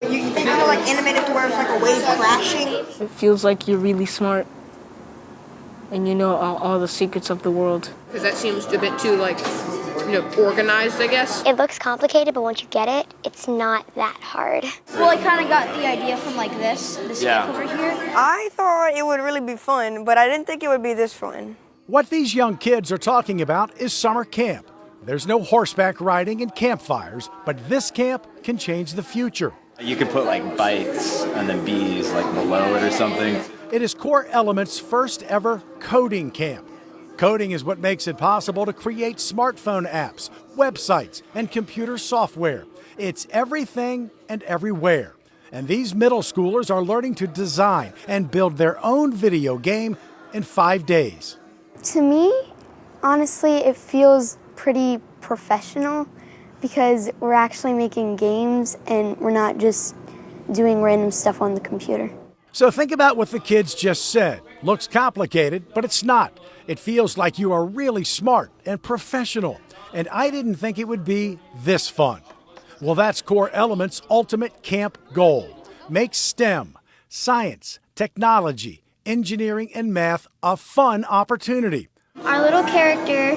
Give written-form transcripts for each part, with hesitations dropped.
You think kind of like animated to where it's like a wave crashing? It feels like you're really smart and you know all the secrets of the world. Because that seems a bit too, like, organized, I guess. It looks complicated, but once you get it, it's not that hard. Well, I kind of got the idea from like this cake over here. I thought it would really be fun, but I didn't think it would be this fun. What these young kids are talking about is summer camp. There's no horseback riding and campfires, but this camp can change the future. You could put like bikes and then bees like below it or something. It is Core Element's first ever coding camp. Coding is what makes it possible to create smartphone apps, websites, and computer software. It's everything and everywhere. And these middle schoolers are learning to design and build their own video game in 5 days. To me, honestly, it feels pretty professional because we're actually making games and we're not just doing random stuff on the computer. So think about what the kids just said. Looks complicated, but it's not. It feels like you are really smart and professional. And I didn't think it would be this fun. Well, that's Core Element's ultimate camp goal. Make STEM, science, technology, engineering, and math a fun opportunity. Our little character,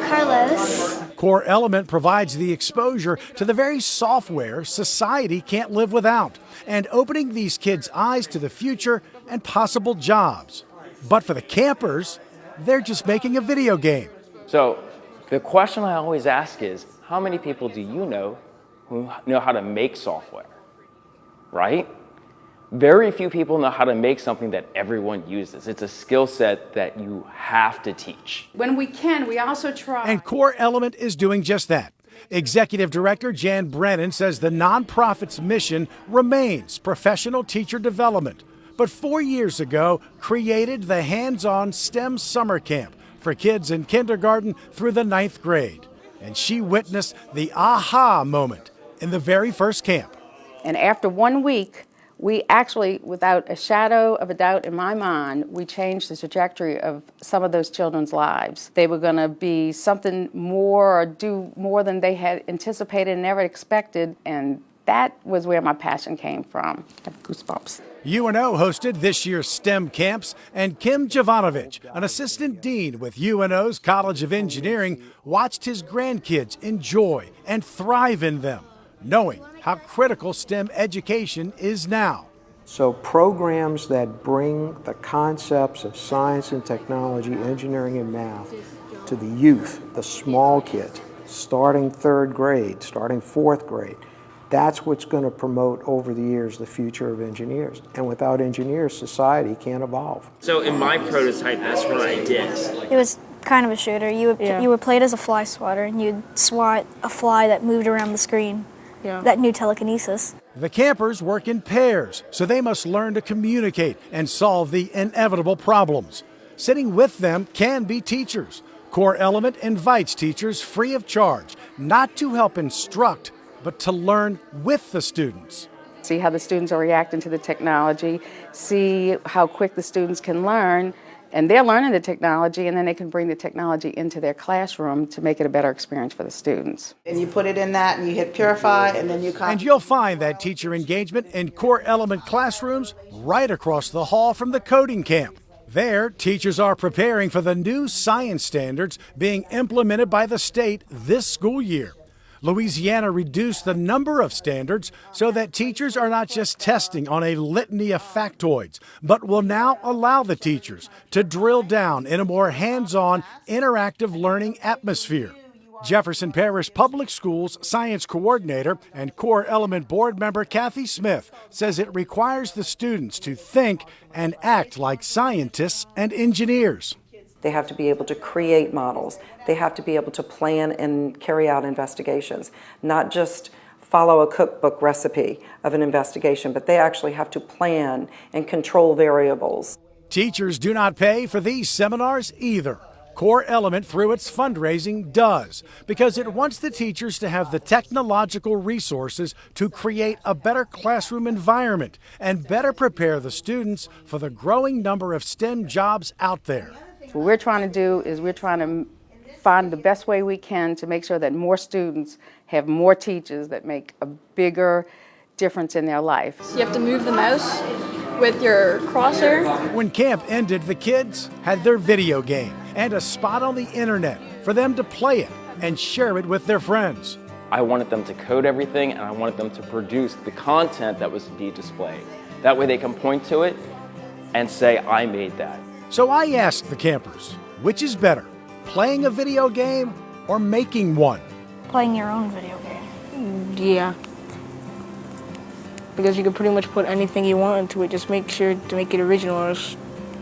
Carlos. Core Element provides the exposure to the very software society can't live without, and opening these kids' eyes to the future and possible jobs. But for the campers, they're just making a video game. So the question I always ask is, how many people do you know who know how to make software, right? Very few people know how to make something that everyone uses. It's a skill set that you have to teach. When we can, we also try. And Core Element is doing just that. Executive Director Jan Brennan says the nonprofit's mission remains professional teacher development, but 4 years ago created the hands-on STEM summer camp for kids in kindergarten through the 9th grade. And she witnessed the aha moment in the very first camp. And after 1 week, we actually, without a shadow of a doubt in my mind, we changed the trajectory of some of those children's lives. They were going to be something more or do more than they had anticipated and never expected, and that was where my passion came from. I have goosebumps. UNO hosted this year's STEM camps, and Kim Jovanovich, an assistant dean with UNO's College of Engineering, watched his grandkids enjoy and thrive in them, knowing how critical STEM education is now. So programs that bring the concepts of science and technology, engineering and math to the youth, the small kids, starting 3rd grade, starting 4th grade, that's what's going to promote over the years the future of engineers. And without engineers, society can't evolve. So in my prototype, that's what I did. It was kind of a shooter. You were played as a fly swatter, and you'd swat a fly that moved around the screen. Yeah. That new telekinesis. The campers work in pairs, so they must learn to communicate and solve the inevitable problems. Sitting with them can be teachers. Core Element invites teachers free of charge, not to help instruct, but to learn with the students. See how the students are reacting to the technology, see how quick the students can learn, and they're learning the technology, and then they can bring the technology into their classroom to make it a better experience for the students. And you put it in that, and you hit purify, and then you And you'll find that teacher engagement in Core Element classrooms right across the hall from the coding camp. There, teachers are preparing for the new science standards being implemented by the state this school year. Louisiana reduced the number of standards so that teachers are not just testing on a litany of factoids, but will now allow the teachers to drill down in a more hands-on, interactive learning atmosphere. Jefferson Parish Public Schools science coordinator and Core Element board member Kathy Smith says it requires the students to think and act like scientists and engineers. They have to be able to create models. They have to be able to plan and carry out investigations, not just follow a cookbook recipe of an investigation, but they actually have to plan and control variables. Teachers do not pay for these seminars either. Core Element, through its fundraising, does, because it wants the teachers to have the technological resources to create a better classroom environment and better prepare the students for the growing number of STEM jobs out there. What we're trying to do is we're trying to find the best way we can to make sure that more students have more teachers that make a bigger difference in their life. You have to move the mouse with your crosshair. When camp ended, the kids had their video game and a spot on the internet for them to play it and share it with their friends. I wanted them to code everything, and I wanted them to produce the content that was to be displayed. That way they can point to it and say, I made that. So I asked the campers, which is better, playing a video game or making one? Playing your own video game. Yeah. Because you can pretty much put anything you want into it. Just make sure to make it original, or else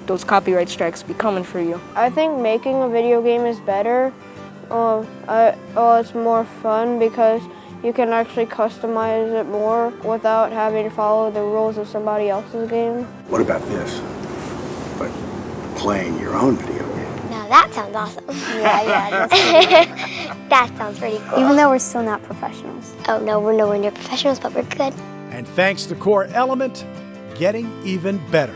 those copyright strikes be coming for you. I think making a video game is better. It's more fun because you can actually customize it more without having to follow the rules of somebody else's game. What about this? But playing your own video game. Now that sounds awesome. Yeah. That sounds pretty cool. Even though we're still not professionals. Oh no, we're nowhere near professionals, but we're good. And thanks to Core Element, getting even better.